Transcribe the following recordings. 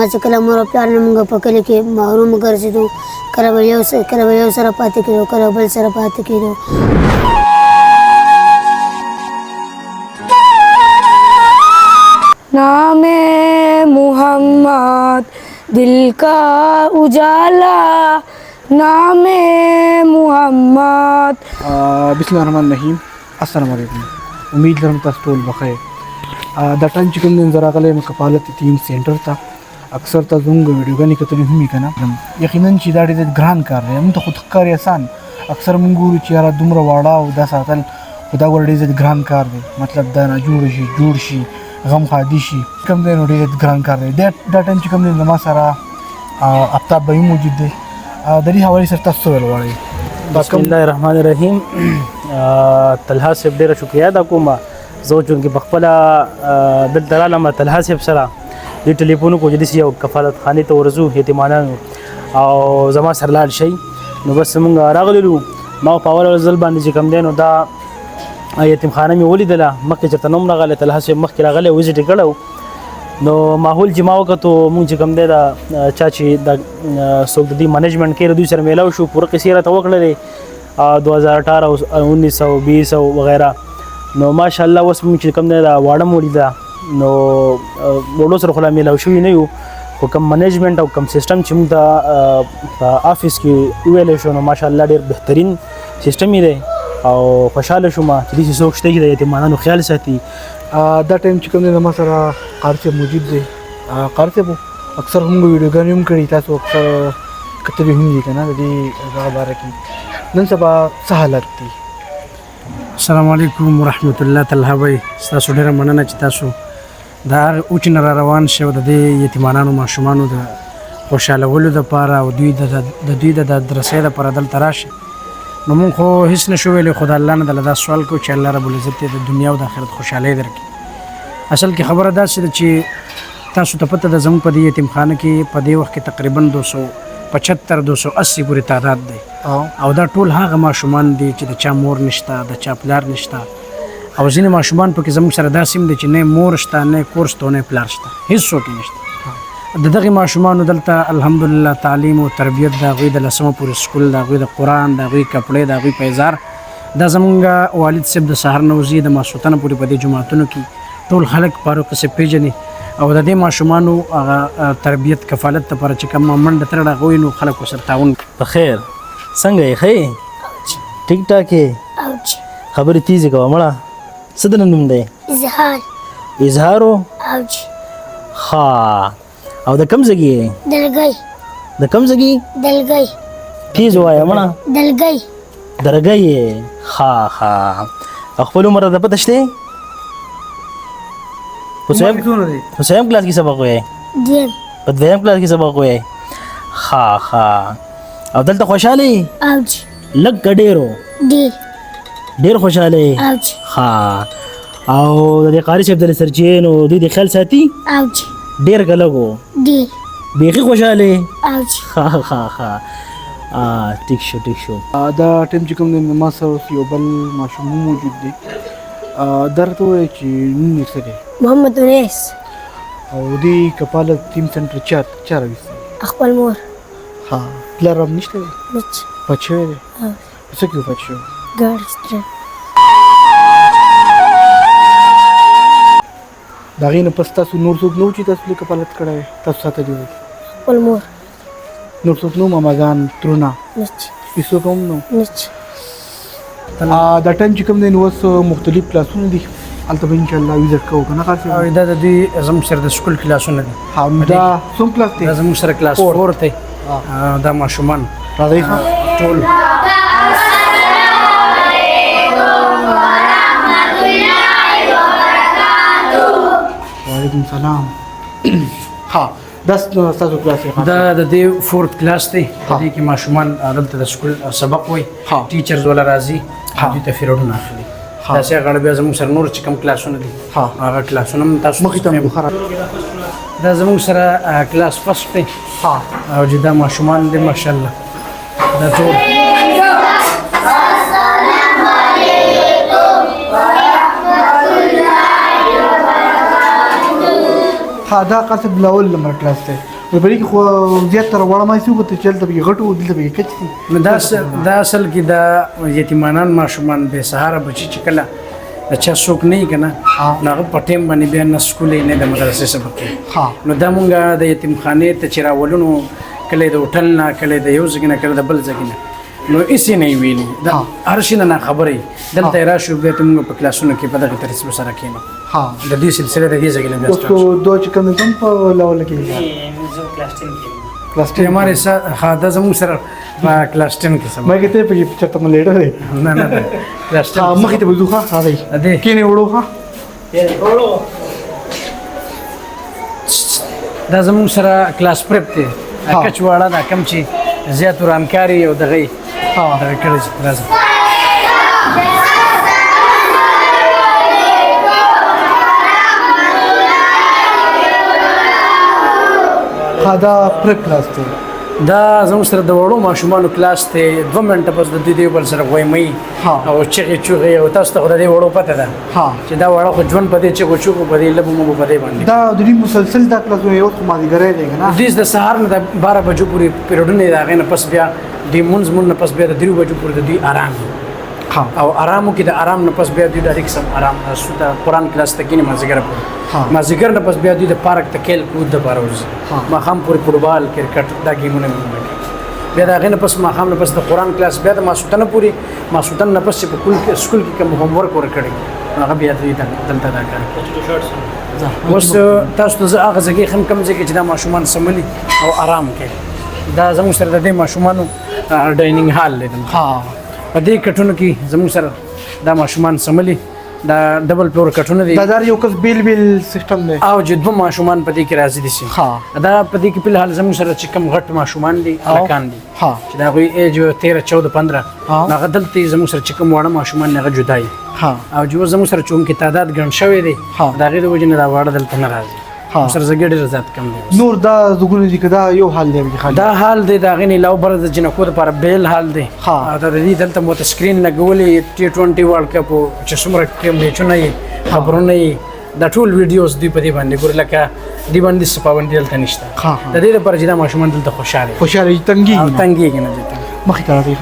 ما چې کله مور او پلار نه موږ په کلي کې محروم ګرځېدو، کله به یو سره پاتې کېدو، کله بل سره پاتې کېدو. नाम मोहम्मद दिल का उजाला, नाम मोहम्मद. बिस्मिल्लाहिर्रहमानिर्रहीम. अस्सलाम वालेकुम. उम्मीद लरम तاسو ټول بخیر. دا ټایم چې کوم دین زراغله مکفالت ټیم سنټر ته اکثر ته زنګ ویډیوګانی کتلې همي کنه یقینا چې دا ډېر ګران کار دی. موږ ته خود کار آسان اکثر موږ ګورو چې یاره دومره واړه او دا ساتل خدا ور ډېر ګران کار دی. مطلب دا نه جوړ شي غم خادي شي کوم دی نو ډېر ګران کار دی. دا ټایم چې کوم دین ما سره افتاب به موجود دی. د دې حواله سره تاسو ولوړئ. بسم الله الرحمن الرحیم. طلحه صاحب ډیره شکریہ دا کومه زه چې بخپل دلته رالم طلحه صاحب سره د ټلیفون کو جدي یو کفالت خانه ته ورزو یتیمانانو او زما سره لاړ شي نو بس موږ راغلو ما په اول ځل باندې چې کم دینو دا یتیم خانه مې ولیدله مکه چرته نوم راغله طلحه صاحب مخکې راغله وزټ کړو نو ماحول چې ما وکړو موږ چې کم دی دا چا چې د څوک د دې منیجمنټ کې دوی سره میلاو شو پوره کیسې راته وکړلې 2018 1920 وغیرہ نو ماشاءالله اوس موږ چې کم دی دا واړه ولیده نو وړو سره خو لا میلاو شوي نه یو خو کوم منیجمنټ او کوم سیستم چې موږ ته په آفس کې وویلی شو نو ماشاءالله ډېر بهترین سیستم یې دی او خوشحاله شوم چې داسې څوک شته چې د یتیمانانو خیال ساتي. دا ټایم چې کوم دی زما سره قاري صاحب موجود دی. قاري صاحب اکثر موږ ویډیوګانې هم کړي تاسو اکثر کتلې هم دي که نه د دې هغه باره کې نن سبا څه حالت دی؟ السلام علیکم ورحمت الله. طلحه بھائی ستاسو ډېره مننه چې تاسو د هر اوچ نه را روان شئ د دې یتیمانانو ماشومانو د خوشحالولو دپاره او دوی د درسۍ دپاره دلته راشئ. نو مونږ خو هېڅ نشو ویلی خو د الله نه دله دا سوال کوو چې الله رب العزت د دنیا او د آخرت خوشحالۍ درکړي. اصل کې خبره داسې ده چې تاسو ته پته ده زموږ په دې یتیمخانه کې په دې وخت کې تقریبا 275-280 پورې تعداد دی او دا ټول هغه ماشومان دي چې د چا مور نشته د چا پلار نشته او ځینې ماشومان پکې زموږ سره داسې هم دي چې نه مور شته نه کور شته نه پلار شته هېڅوک یې نشته. د دغې ماشومانو دلته الحمدلله تعلیم او تربیت د هغوی د 10مه پورې سکول د هغوی د قرآن د هغوی کپړې د هغوی پیزار دا زموږ والد صاحب د سهار نه وځي د ماسخوتنه پورې په دې جوماتونو کې ټول خلک فاروق صاحب پیژني او د دې ماشومانو هغه تربیت کفالت لپاره چې کومه منډه ترړه هغوی نو خلک ورسره تعاون کوي. بخیر څنګه یې ښه ټیک ټاک یې خبرې تیزې کوه مړه څه د نوم دی؟ اظهارو ښه او د کوم ځای یې؟ دلګی. د کوم ځای؟ دلګی. تیز وایه مړه. دلګی. درګی یې ښه او خپل عمر ته پته شته؟ په څویم کلاس کې سبق وایې؟ په دویم کلاس کې سبق وایې ښه او دلته خوشحاله یې؟ لږ که ډېرو؟ ډېر خوشحاله یې ښه او د دې قاري صاحب د سرچینې نو دوی د خیال ساتي؟ ډېر که لږ و؟ بیخي خوشحاله یې ښه ټیک شو. دا ټایم چې کوم دی ما سره یو بل ماشوم موجود دی. دا راته ووایه چې نوم یې څه دی؟ محمد انیس. او دې کفالت ټیم سنټر چا راویستی؟ خپل مور. پلار هم نشته دی؟ نشته. پات شوی دی؟ په څه کې وفات شوی؟ ګاډي سټرن. د هغې نه پس تاسو نور څوک نه و چې تاسو کفالت کړی وی تاسو ساتلی وی؟ خپل مور. نور څوک نه و ماماګان ترونه نشته. هېڅوک هم نه و؟ نشته. دا ټایم چې کوم دی نو اوس مختلف کلاسونه دي هلته به انشاءالله وزټ کوو که نه قاسم؟ دا د دوی زموږ سره د سکول کلاسونه دي. دا څوم کلاس دی؟ دا زموږ سره کلاس 4 دی. دا ماشومان راځئ ټول وعلیکم سلام. دا ستاسو کلاس دی؟ دا د دې 4th کلاس دی. دې کې ماشومان دلته د سکول سبق وایي ټیچرز ولا راځي دوی ته پیریډونه اخلي. داسې هغه بیا زموږ سره نور چې کوم کلاسونه دي هغه کلاسونه هم تاسو مخې ته مو دا زموږ سره کلاس فسټ دی او چې دا ماشومان دي ماشاءالله دا ټول دا قصب لاول نمبر کلاس دی. په بری کې خو زیاتره وړه مایسو په چلته به غټو دلته به کچ دي نو دا اصل کې دا یتیمانان ماشومان بې سهاره بچي چې کله د چا څوک نه وي که نه نو هغه په ټیم باندې بیا نه سکول نه د مدرسې سبق کوي نو دا مونږ د یتیمخانې ته چې راولو نو کله د هوټل نه کله د یو ځای نه کله د بل ځای نه نو هېڅ نه ویلي دا هر شي نه خبره دلته یې راشو بیا ته مونږ په کلاسونو کې په دغه ترتیب سره کښېنو د دې سلسله د دې ځای نه بیا اوس دو چې کوم کوم په لاول کې کلاس 10 हमारे साथ हाँ दा जमूं सर क्लास 10 के समय मैं कहते पे चट्टा में लेटर है ना ना क्लास 10 हाँ मैं कहते बुझू हाँ हाँ दे अदे किने उड़ो हाँ دا زموږ سره کلاس پرپ دی کچواړه دا کم چې زیات ورانکاري او دغه دغه کړی چې راځه ها دا پرپ کلاس دی دا زموږ سره د وړو ماشومانو کلاس دی 2 منټه پس د دې بل سره وایمي او چغې چغې او تاسو ته خو د دې وړو پته ده چې دا وړو خو ژوند په دې چغو چغو په دې لبو مو په دې باندې دا د دې مسلسل دا کلاس یو خو مازیګرې دی نه دې د سهار نه د 12 بجو پورې پیریډونه دا غنه پس بیا د مونږ نه پس بیا د 3 بجو پورې د دې آرام او آرامو کې د آرام نه پس بیا د ډایرکټ سم آرام د قرآن کلاس ته کېنه مازیګر پورې مازیګر نه پس بیا د پارک ته کېل کود د بار ورځي ما خام پورې فوټبال کرکټ دا گیمونه بیا دا غنه پس ما خام نه پس د قرآن کلاس بیا د ماسوتنه پورې ماسوتن نه پس په سکول کې کوم هوم ورک ورکړي هغه بیا دلته دا کار اوس تاسو ته هغه ځای خم کم ځای کې چې دا ماشومان سملي او آرام کوي دا زموږ سره د دې ماشومانو ډاینینګ هال دی په دې کټونو کې زموږ سره دا ماشومان سملي دا ډبل فلور کټونه دي دا یو کس بیل سیستم دی او چې دوه ماشومان په دې کې راځي دي دا په دې کې په حال زموږ سره چې کم غټ ماشومان دي هلکان دي چې دا غوي ایج 13 14 15 هغه دلته زموږ سره چې کم واړه ماشومان هغه جدای او جو زموږ سره چون کې تعداد ګڼ شوی دی دا غیر وجه نه دا واړه دلته نه راځي سر زګړې رضات کم دی نور دا زګونه دي کدا یو حال دی دا حال دی دا غني لاو بر د جنکو لپاره بیل حال دی دا دې دلته مو سکرین لګولې T20 ورلد کپ چې څومره کې میچونه یې خبرونه یې دا ټول ویډیوز دی په دې باندې ګور لکه دی باندې سپاوندې دلته نشته د دې لپاره چې دا ماشومان دلته خوشاله تنګي نه دي مخې ته راځي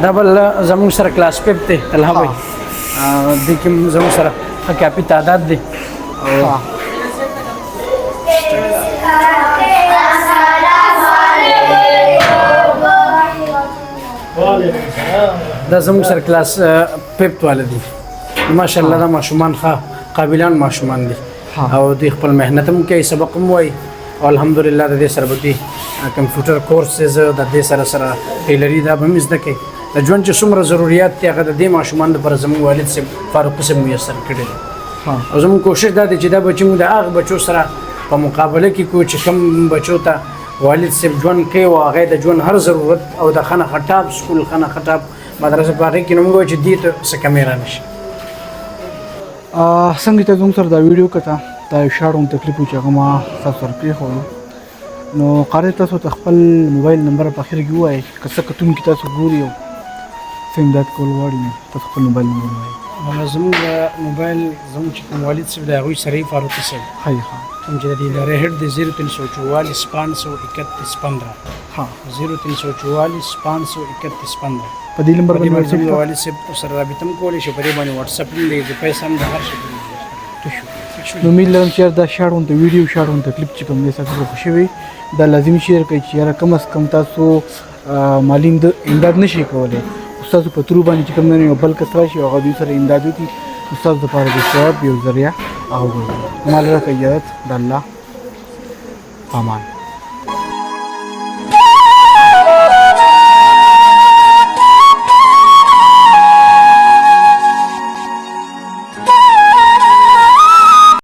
دا بل زموږ سره کلاس پپ ته طلحه وای د کوم زموږ سره کافي تعداد دی دا زموږ سره کلاس پپ والا دي ماشاءالله دا ماشومان قابلان ماشومان دي او دوی خپل محنت هم کوي سبق هم وایي او الحمدلله د دې سره به دوی کمپیوټر کورسز د دې سره ټیلري دا به هم زده کوي د ژوند چې څومره ضرورت دي هغه د دې ماشومان لپاره زموږ والد صاحب فاروق صاحب میسر کړي او زموږ کوشش دا دی چې دا بچي موږ د هغه بچو سره په مقابله کې کوو چې کوم بچو ته والد صاحب ژوند کوي او هغه د ژوند هر ضرورت او د خانه خټاب سکول خانه خټاب مدرسه په هغې کې نو موږ چې دې ته څه کمی رانشي څنګه ته زموږ سره دا ویډیو کته دا یو شاړ تکلیف و چې هغه ما تاسو سره پرېښودو نو قاری تاسو ته خپل موبایل نمبر په اخر کې ووایئ که څه کتونکي تاسو ګوري او څه امداد کول غواړي نو تاسو خپل موبایل نمبر ووایئ زموږ موبایل زموږ چې کوم والد صاحب د هغوی سره یې فاروق صاحب ښایي کوم چې د دې ادارې هیډ دی 0344 531 15 په دې نمبر باندې زموږ والد صاحب سره رابطه هم کولی شي په دې باندې واتساپ هم دی د پیسې هم د هر شي نو امید لرم چې دا شاړونته ویډیو شاړونته کلیپ چې کوم دی تاسو خوښ وي دا لازمي شیر کوي چې یاره کم از کم تاسو مالي امداد نشئ کولی استاسو په ترو باندې چې کوم نه یو بل کس راشي هغه دوی سره امداد وکړي استاسو دپاره د ثواب یو ذریعه هغه وګرځي مال راکړه اجازت د الله امان